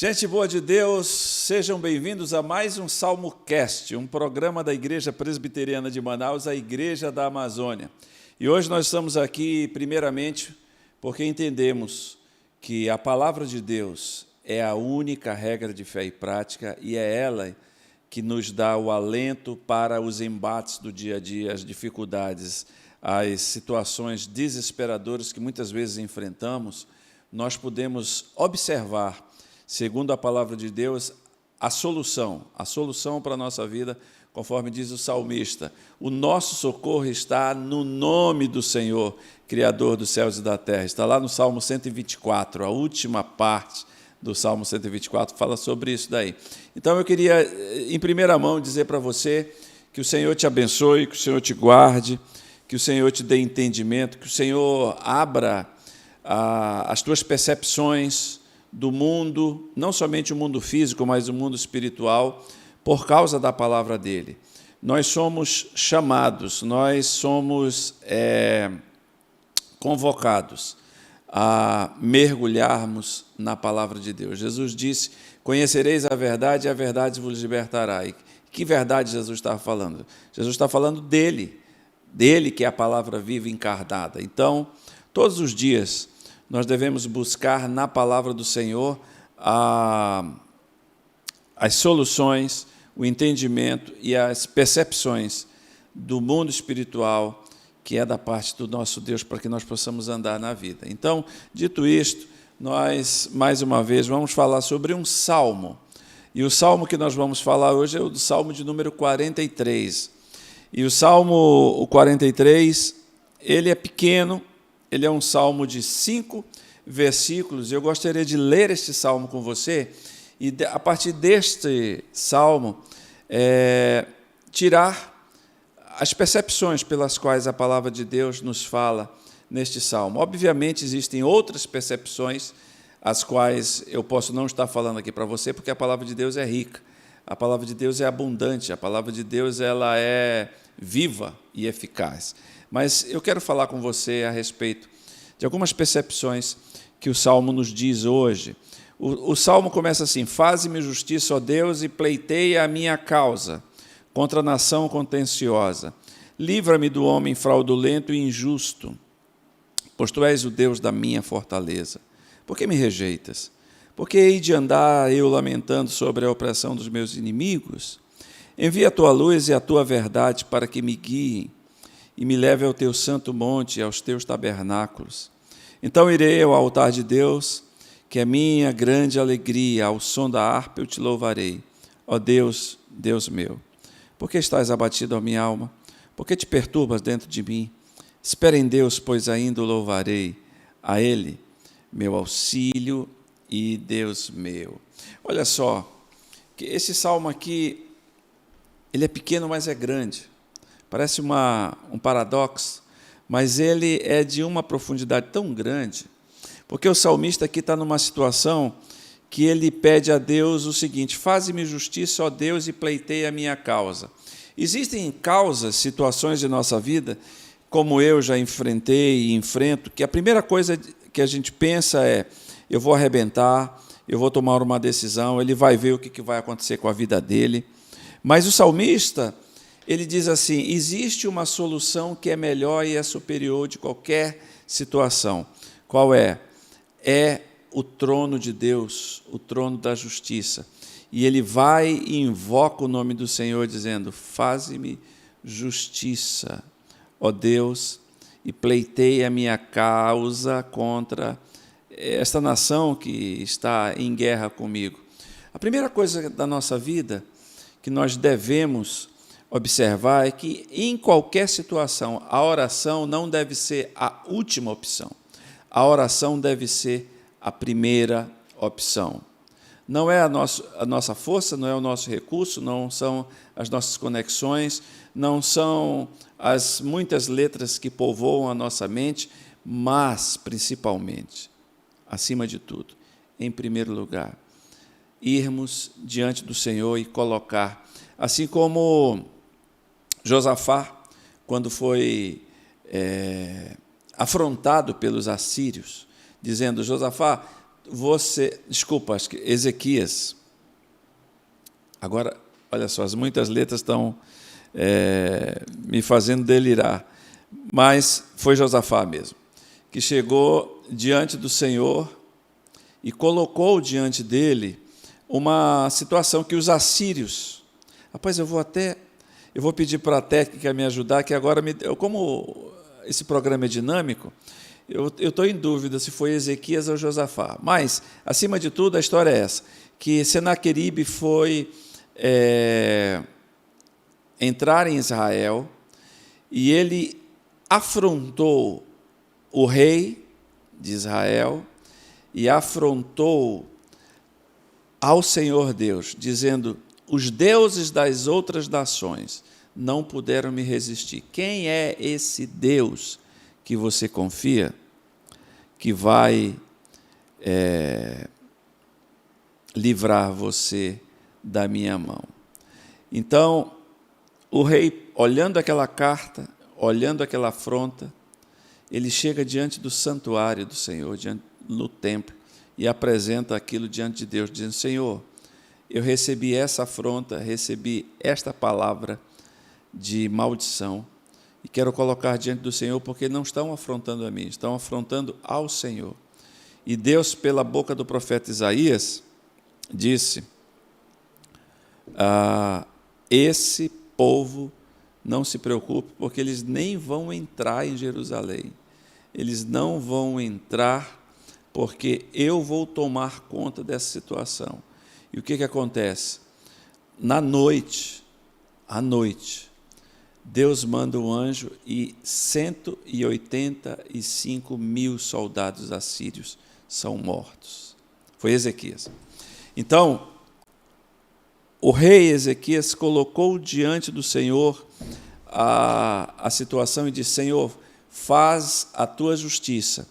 Gente boa de Deus, sejam bem-vindos a mais um SalmoCast, um programa da Igreja Presbiteriana de Manaus, a Igreja da Amazônia. E hoje nós estamos aqui, primeiramente, porque entendemos que a Palavra de Deus é a única regra de fé e prática e é ela que nos dá o alento para os embates do dia a dia, as dificuldades, as situações desesperadoras que muitas vezes enfrentamos. Nós podemos observar, segundo a palavra de Deus, a solução para a nossa vida, conforme diz o salmista. O nosso socorro está no nome do Senhor, Criador dos céus e da terra. Está lá no Salmo 124, a última parte do Salmo 124, fala sobre isso daí. Então, eu queria, em primeira mão, dizer para você que o Senhor te abençoe, que o Senhor te guarde, que o Senhor te dê entendimento, que o Senhor abra as tuas percepções do mundo, não somente o mundo físico, mas o mundo espiritual, por causa da palavra dele. Nós somos chamados, nós somos convocados a mergulharmos na palavra de Deus. Jesus disse: conhecereis a verdade e a verdade vos libertará. E que verdade Jesus estava falando? Jesus está falando dele que é a palavra viva encarnada. Então, todos os dias, nós devemos buscar na palavra do Senhor as soluções, o entendimento e as percepções do mundo espiritual, que é da parte do nosso Deus, para que nós possamos andar na vida. Então, dito isto, nós, mais uma vez, vamos falar sobre um salmo. E o salmo que nós vamos falar hoje é o do salmo de número 43. E o salmo 43, ele é pequeno, ele é um salmo de 5 versículos. Eu gostaria de ler este salmo com você e, a partir deste salmo, tirar as percepções pelas quais a palavra de Deus nos fala neste salmo. Obviamente, existem outras percepções, as quais eu posso não estar falando aqui para você, porque a palavra de Deus é rica, a palavra de Deus é abundante, a palavra de Deus ela é viva e eficaz. Mas eu quero falar com você a respeito de algumas percepções que o Salmo nos diz hoje. O Salmo começa assim: faze-me justiça, ó Deus, e pleiteia a minha causa contra a nação contenciosa. Livra-me do homem fraudulento e injusto, pois tu és o Deus da minha fortaleza. Por que me rejeitas? Por que hei de andar eu lamentando sobre a opressão dos meus inimigos? Envia a tua luz e a tua verdade para que me guiem e me leve ao teu santo monte e aos teus tabernáculos. Então irei ao altar de Deus, que é minha grande alegria, ao som da harpa eu te louvarei. Ó Deus, Deus meu, por que estás abatido, ó minha alma? Por que te perturbas dentro de mim? Espera em Deus, pois ainda o louvarei, a Ele, meu auxílio e Deus meu. Olha só, que esse salmo aqui, ele é pequeno, mas é grande. Parece um paradoxo, mas ele é de uma profundidade tão grande, porque o salmista aqui está numa situação que ele pede a Deus o seguinte: faze-me justiça, ó Deus, e pleiteia a minha causa. Existem causas, situações de nossa vida, como eu já enfrentei e enfrento, que a primeira coisa que a gente pensa é: eu vou arrebentar, eu vou tomar uma decisão, ele vai ver o que vai acontecer com a vida dele. Mas o salmista, ele diz assim: existe uma solução que é melhor e é superior de qualquer situação. Qual é? É o trono de Deus, o trono da justiça. E ele vai e invoca o nome do Senhor, dizendo: faze-me justiça, ó Deus, e pleiteia a minha causa contra esta nação que está em guerra comigo. A primeira coisa da nossa vida que nós devemos observar é que, em qualquer situação, a oração não deve ser a última opção. A oração deve ser a primeira opção. Não é a nossa força, não é o nosso recurso, não são as nossas conexões, não são as muitas letras que povoam a nossa mente, mas, principalmente, acima de tudo, em primeiro lugar, irmos diante do Senhor e colocar, assim como Josafá, quando foi afrontado pelos assírios, dizendo: Josafá, acho que Ezequias. Agora, olha só, as muitas letras estão me fazendo delirar. Mas foi Josafá mesmo, que chegou diante do Senhor e colocou diante dele uma situação que os assírios... Rapaz, eu vou pedir para a técnica me ajudar, que agora, como esse programa é dinâmico, eu estou em dúvida se foi Ezequias ou Josafá. Mas, acima de tudo, a história é essa, que Senaqueribe foi entrar em Israel e ele afrontou o rei de Israel e afrontou ao Senhor Deus, dizendo: os deuses das outras nações não puderam me resistir. Quem é esse Deus que você confia, que vai livrar você da minha mão? Então, o rei, olhando aquela carta, olhando aquela afronta, ele chega diante do santuário do Senhor, no templo, e apresenta aquilo diante de Deus, dizendo: Senhor, eu recebi essa afronta, recebi esta palavra de maldição, e quero colocar diante do Senhor, porque não estão afrontando a mim, estão afrontando ao Senhor. E Deus, pela boca do profeta Isaías, disse: esse povo não se preocupe, porque eles nem vão entrar em Jerusalém. Eles não vão entrar, porque eu vou tomar conta dessa situação. E o que acontece? À noite, Deus manda um anjo e 185 mil soldados assírios são mortos. Foi Ezequias. Então, o rei Ezequias colocou diante do Senhor a situação e disse: Senhor, faz a tua justiça.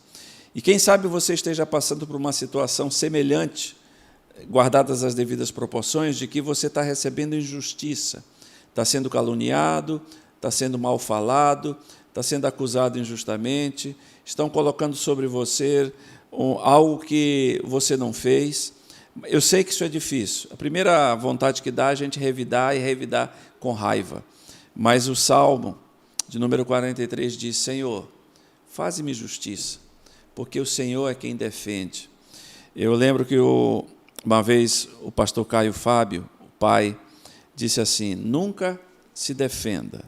E quem sabe você esteja passando por uma situação semelhante, guardadas as devidas proporções, de que você está recebendo injustiça, está sendo caluniado, está sendo mal falado, está sendo acusado injustamente, estão colocando sobre você algo que você não fez. Eu sei que isso é difícil. A primeira vontade que dá é a gente revidar e revidar com raiva. Mas o Salmo de número 43 diz: Senhor, faze-me justiça, porque o Senhor é quem defende. Eu lembro que uma vez o pastor Caio Fábio, o pai, disse assim: nunca se defenda,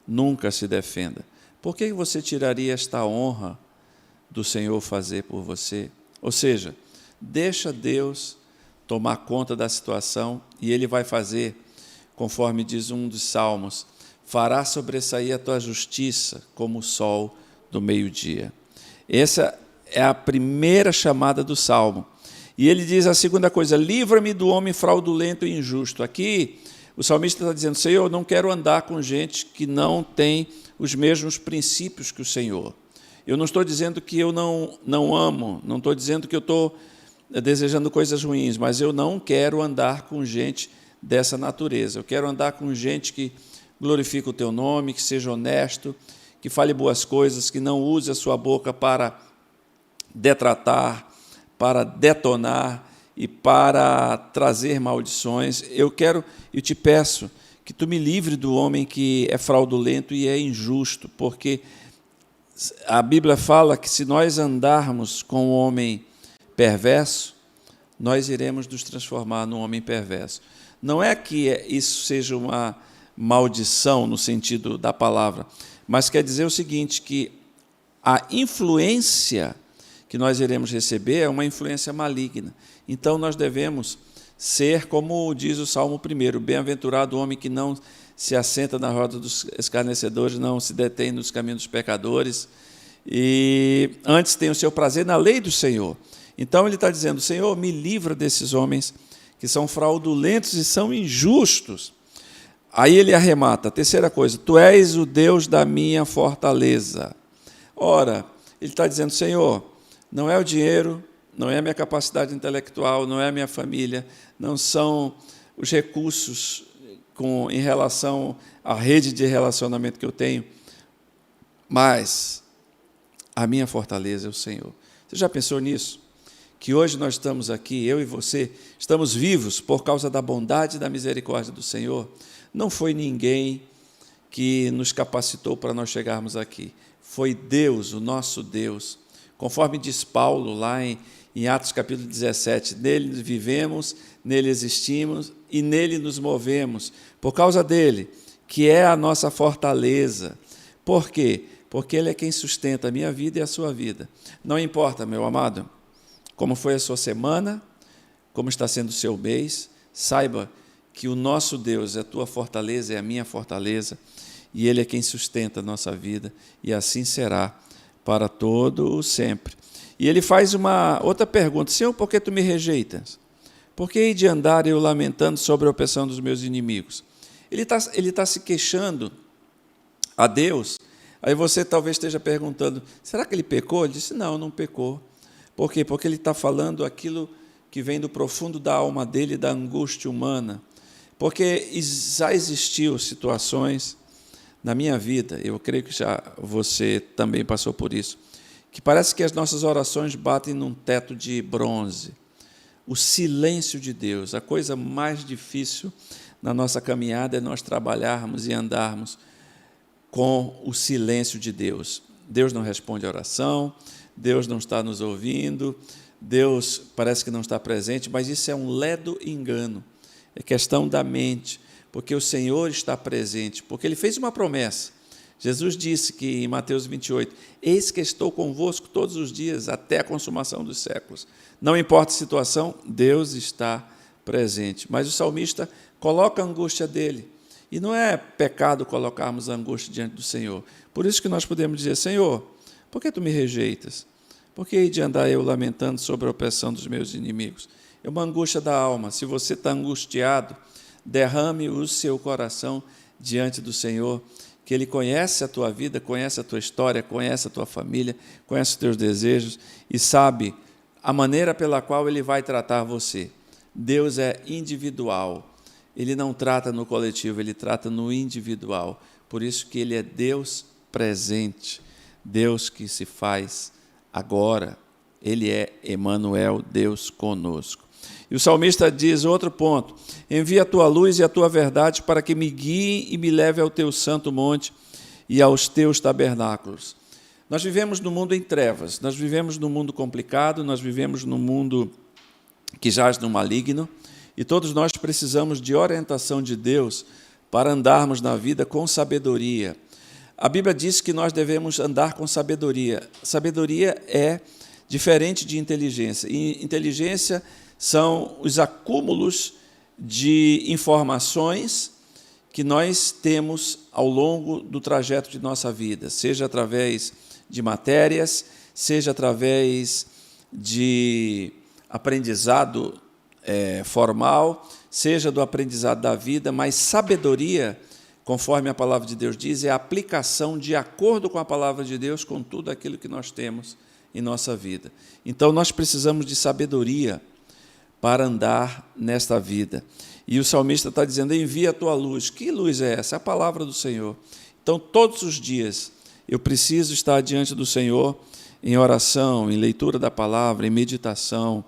nunca se defenda. Por que você tiraria esta honra do Senhor fazer por você? Ou seja, deixa Deus tomar conta da situação e Ele vai fazer, conforme diz um dos salmos: fará sobressair a tua justiça como o sol do meio-dia. Essa é a primeira chamada do salmo. E ele diz a segunda coisa: livra-me do homem fraudulento e injusto. Aqui o salmista está dizendo: Senhor, eu não quero andar com gente que não tem os mesmos princípios que o Senhor. Eu não estou dizendo que eu não amo, não estou dizendo que eu estou desejando coisas ruins, mas eu não quero andar com gente dessa natureza. Eu quero andar com gente que glorifique o teu nome, que seja honesto, que fale boas coisas, que não use a sua boca para detratar, para detonar e para trazer maldições. Eu te peço que tu me livre do homem que é fraudulento e é injusto, porque a Bíblia fala que se nós andarmos com o homem perverso, nós iremos nos transformar num homem perverso. Não é que isso seja uma maldição no sentido da palavra, mas quer dizer o seguinte, que a influência que nós iremos receber é uma influência maligna. Então, nós devemos ser, como diz o Salmo 1, bem-aventurado o homem que não se assenta na roda dos escarnecedores, não se detém nos caminhos dos pecadores, e antes tem o seu prazer na lei do Senhor. Então, ele está dizendo: Senhor, me livra desses homens que são fraudulentos e são injustos. Aí ele arremata, a terceira coisa: tu és o Deus da minha fortaleza. Ora, ele está dizendo: Senhor, não é o dinheiro, não é a minha capacidade intelectual, não é a minha família, não são os recursos em relação à rede de relacionamento que eu tenho, mas a minha fortaleza é o Senhor. Você já pensou nisso? que hoje nós estamos aqui, eu e você, estamos vivos por causa da bondade e da misericórdia do Senhor, não foi ninguém que nos capacitou para nós chegarmos aqui. Foi Deus, o nosso Deus. Conforme diz Paulo lá em Atos capítulo 17, nele vivemos, nele existimos e nele nos movemos, por causa dele, que é a nossa fortaleza. Por quê? Porque ele é quem sustenta a minha vida e a sua vida. Não importa, meu amado, como foi a sua semana, como está sendo o seu mês, saiba que o nosso Deus é a tua fortaleza, é a minha fortaleza, e ele é quem sustenta a nossa vida, e assim será para todo o sempre. E ele faz uma outra pergunta: Senhor, por que tu me rejeitas? Por que hei de andar eu lamentando sobre a opressão dos meus inimigos? Ele tá se queixando a Deus. Aí você talvez esteja perguntando, será que ele pecou? Ele disse, não pecou. Por quê? Porque ele está falando aquilo que vem do profundo da alma dele, da angústia humana. Porque já existiu situações na minha vida, eu creio que já você também passou por isso, que parece que as nossas orações batem num teto de bronze. O silêncio de Deus, a coisa mais difícil na nossa caminhada é nós trabalharmos e andarmos com o silêncio de Deus. Deus não responde a oração, Deus não está nos ouvindo, Deus parece que não está presente, mas isso é um ledo engano, é questão da mente, porque o Senhor está presente, porque Ele fez uma promessa. Jesus disse que em Mateus 28, eis que estou convosco todos os dias, até a consumação dos séculos. Não importa a situação, Deus está presente. Mas o salmista coloca a angústia dele, e não é pecado colocarmos a angústia diante do Senhor. Por isso que nós podemos dizer, Senhor, por que tu me rejeitas? Por que hei de andar eu lamentando sobre a opressão dos meus inimigos? É uma angústia da alma. Se você está angustiado, derrame o seu coração diante do Senhor, que Ele conhece a tua vida, conhece a tua história, conhece a tua família, conhece os teus desejos e sabe a maneira pela qual Ele vai tratar você. Deus é individual, Ele não trata no coletivo, Ele trata no individual. Por isso que Ele é Deus presente, Deus que se faz agora. Ele é Emanuel, Deus conosco. E o salmista diz, outro ponto, envia a tua luz e a tua verdade para que me guiem e me leve ao teu santo monte e aos teus tabernáculos. Nós vivemos num mundo em trevas, nós vivemos num mundo complicado, nós vivemos num mundo que jaz no maligno, e todos nós precisamos de orientação de Deus para andarmos na vida com sabedoria. A Bíblia diz que nós devemos andar com sabedoria. Sabedoria é diferente de inteligência. E inteligência são os acúmulos de informações que nós temos ao longo do trajeto de nossa vida, seja através de matérias, seja através de aprendizado formal, seja do aprendizado da vida, mas sabedoria, conforme a palavra de Deus diz, é a aplicação de acordo com a palavra de Deus, com tudo aquilo que nós temos em nossa vida. Então, nós precisamos de sabedoria para andar nesta vida. E o salmista está dizendo, envia a tua luz. Que luz é essa? É a palavra do Senhor. Então, todos os dias, eu preciso estar diante do Senhor em oração, em leitura da palavra, em meditação,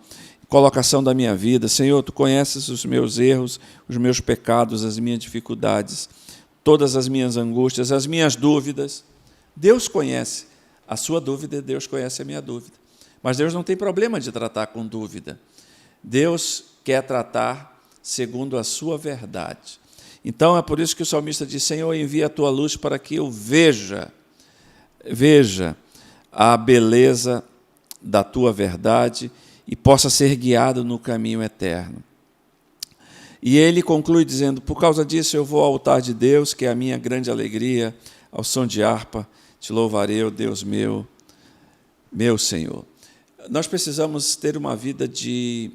colocação da minha vida. Senhor, tu conheces os meus erros, os meus pecados, as minhas dificuldades, todas as minhas angústias, as minhas dúvidas. Deus conhece a sua dúvida, Deus conhece a minha dúvida. Mas Deus não tem problema de tratar com dúvida. Deus quer tratar segundo a sua verdade. Então, é por isso que o salmista diz, Senhor, envia a tua luz para que eu veja a beleza da tua verdade e possa ser guiado no caminho eterno. E ele conclui dizendo, por causa disso eu vou ao altar de Deus, que é a minha grande alegria, ao som de harpa, te louvarei, ó Deus meu Senhor. Nós precisamos ter uma vida de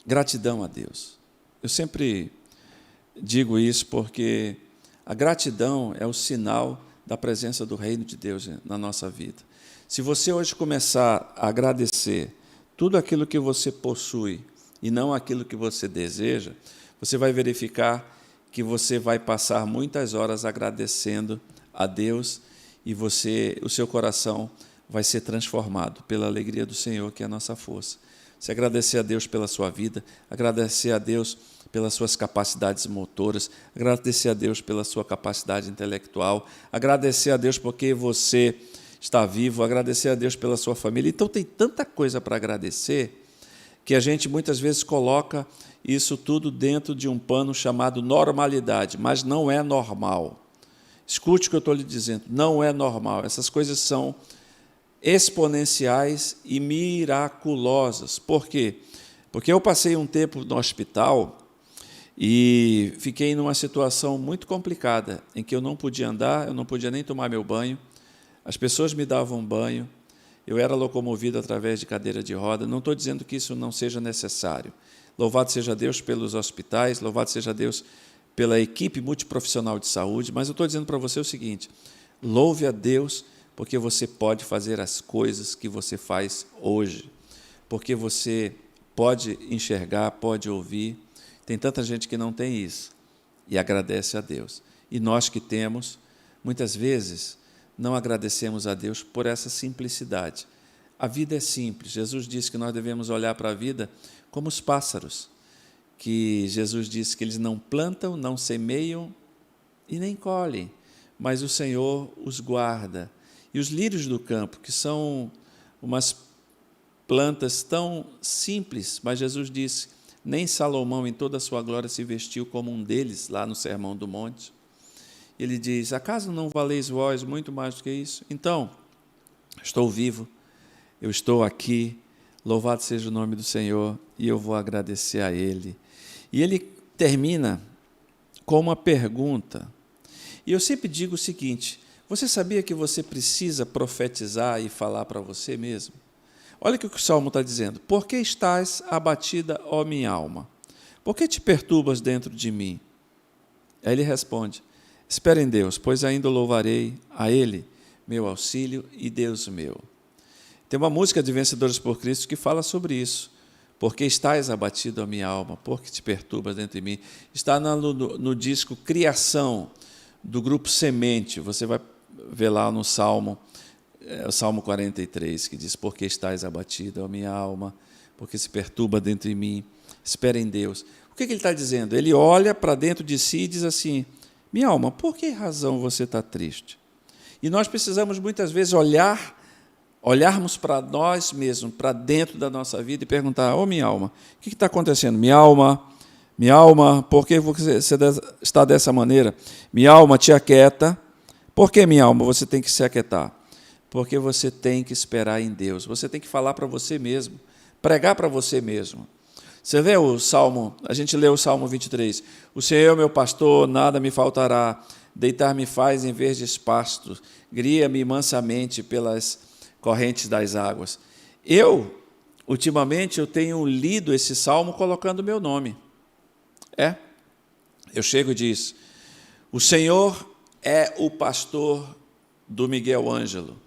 gratidão a Deus. Eu sempre digo isso porque a gratidão é o sinal da presença do reino de Deus na nossa vida. Se você hoje começar a agradecer tudo aquilo que você possui e não aquilo que você deseja, você vai verificar que você vai passar muitas horas agradecendo a Deus e o seu coração vai ser transformado pela alegria do Senhor, que é a nossa força. Você agradecer a Deus pela sua vida, agradecer a Deus pelas suas capacidades motoras, agradecer a Deus pela sua capacidade intelectual, agradecer a Deus porque você está vivo, agradecer a Deus pela sua família. Então, tem tanta coisa para agradecer que a gente muitas vezes coloca isso tudo dentro de um pano chamado normalidade, mas não é normal. Escute o que eu estou lhe dizendo, não é normal. Essas coisas são exponenciais e miraculosas. Por quê? Porque eu passei um tempo no hospital e fiquei numa situação muito complicada, em que eu não podia andar, eu não podia nem tomar meu banho, as pessoas me davam banho, eu era locomovido através de cadeira de roda. Não estou dizendo que isso não seja necessário. Louvado seja Deus pelos hospitais, louvado seja Deus pela equipe multiprofissional de saúde, mas eu estou dizendo para você o seguinte: louve a Deus porque você pode fazer as coisas que você faz hoje, porque você pode enxergar, pode ouvir. Tem tanta gente que não tem isso e agradece a Deus. E nós que temos, muitas vezes, não agradecemos a Deus por essa simplicidade. A vida é simples. Jesus disse que nós devemos olhar para a vida como os pássaros, que Jesus disse que eles não plantam, não semeiam e nem colhem, mas o Senhor os guarda. E os lírios do campo, que são umas plantas tão simples, mas Jesus disse, nem Salomão em toda a sua glória se vestiu como um deles, lá no Sermão do Monte. Ele diz, acaso não valeis vós muito mais do que isso? Então, estou vivo, eu estou aqui, louvado seja o nome do Senhor, e eu vou agradecer a Ele. E ele termina com uma pergunta. E eu sempre digo o seguinte, você sabia que você precisa profetizar e falar para você mesmo? Olha o que o Salmo está dizendo. Por que estás abatida, ó minha alma? Por que te perturbas dentro de mim? Aí ele responde, espera em Deus, pois ainda louvarei a Ele, meu auxílio e Deus meu. Tem uma música de Vencedores por Cristo que fala sobre isso. Por que estás abatido, ó minha alma? Por que te perturbas dentro de mim? Está no disco Criação, do grupo Semente. Você vai ver lá no Salmo, o Salmo 43, que diz, por que estás abatido, ó minha alma? Por que se perturba dentro de mim? Espera em Deus. O que ele está dizendo? Ele olha para dentro de si e diz assim, minha alma, por que razão você está triste? E nós precisamos muitas vezes olharmos para nós mesmos, para dentro da nossa vida e perguntar, ô minha alma, o que está acontecendo? Minha alma, por que você está dessa maneira? Minha alma, te aquieta. Por que, minha alma, você tem que se aquietar? Porque você tem que esperar em Deus, você tem que falar para você mesmo, pregar para você mesmo. Você vê o Salmo, a gente lê o Salmo 23, o Senhor é meu pastor, nada me faltará, deitar-me faz em verdes pastos, guia-me mansamente pelas correntes das águas. Ultimamente, eu tenho lido esse Salmo colocando o meu nome. Eu chego e diz, o Senhor é o pastor do Miguel Ângelo.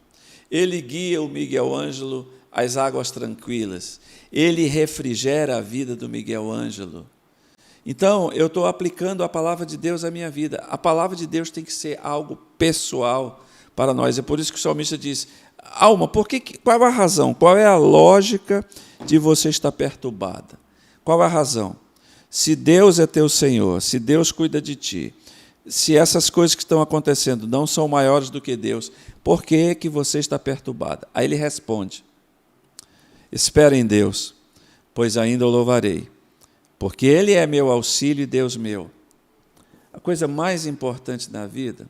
Ele guia o Miguel Ângelo às águas tranquilas. Ele refrigera a vida do Miguel Ângelo. Então, eu estou aplicando a palavra de Deus à minha vida. A palavra de Deus tem que ser algo pessoal para nós. É por isso que o salmista diz, alma, qual é a razão? Qual é a lógica de você estar perturbada? Qual é a razão? Se Deus é teu Senhor, se Deus cuida de ti, se essas coisas que estão acontecendo não são maiores do que Deus, por que você está perturbada? Aí ele responde, espera em Deus, pois ainda o louvarei, porque Ele é meu auxílio e Deus meu. A coisa mais importante na vida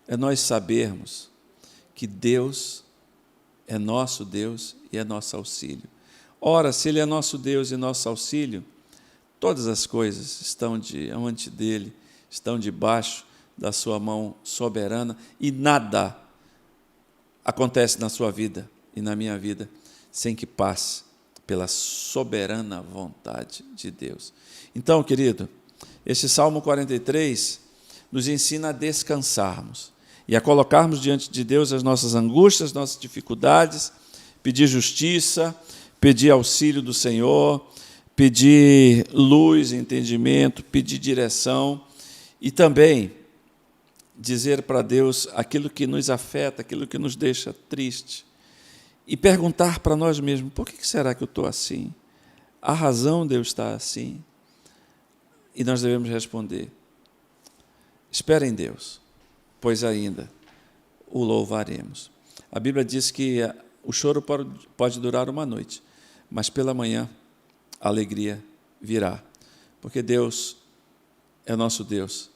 é nós sabermos que Deus é nosso Deus e é nosso auxílio. Ora, se Ele é nosso Deus e nosso auxílio, todas as coisas estão diante dEle, estão debaixo da sua mão soberana e nada acontece na sua vida e na minha vida sem que passe pela soberana vontade de Deus. Então, querido, este Salmo 43 nos ensina a descansarmos e a colocarmos diante de Deus as nossas angústias, nossas dificuldades, pedir justiça, pedir auxílio do Senhor, pedir luz, entendimento, pedir direção e também dizer para Deus aquilo que nos afeta, aquilo que nos deixa triste, e perguntar para nós mesmos: por que será que eu estou assim? A razão de eu estar assim? E nós devemos responder: espera em Deus, pois ainda o louvaremos. A Bíblia diz que o choro pode durar uma noite, mas pela manhã a alegria virá, porque Deus é nosso Deus,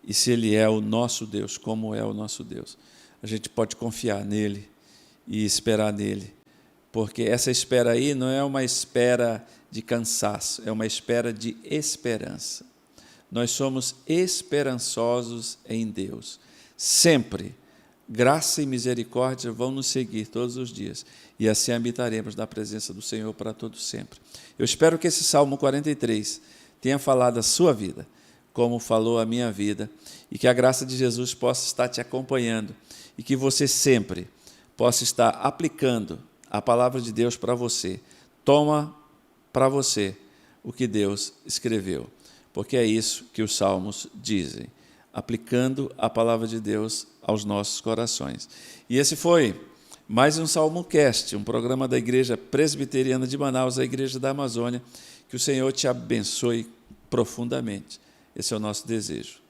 e se Ele é o nosso Deus, como é o nosso Deus, a gente pode confiar nele e esperar nele, porque essa espera aí não é uma espera de cansaço, é uma espera de esperança. Nós somos esperançosos em Deus, sempre. Graça e misericórdia vão nos seguir todos os dias, e assim habitaremos na presença do Senhor para todo sempre. Eu espero que esse Salmo 43 tenha falado a sua vida, como falou a minha vida, e que a graça de Jesus possa estar te acompanhando, e que você sempre possa estar aplicando a palavra de Deus para você. Toma para você o que Deus escreveu, porque é isso que os salmos dizem, aplicando a palavra de Deus aos nossos corações. E esse foi mais um SalmoCast, um programa da Igreja Presbiteriana de Manaus, a Igreja da Amazônia. Que o Senhor te abençoe profundamente. Esse é o nosso desejo.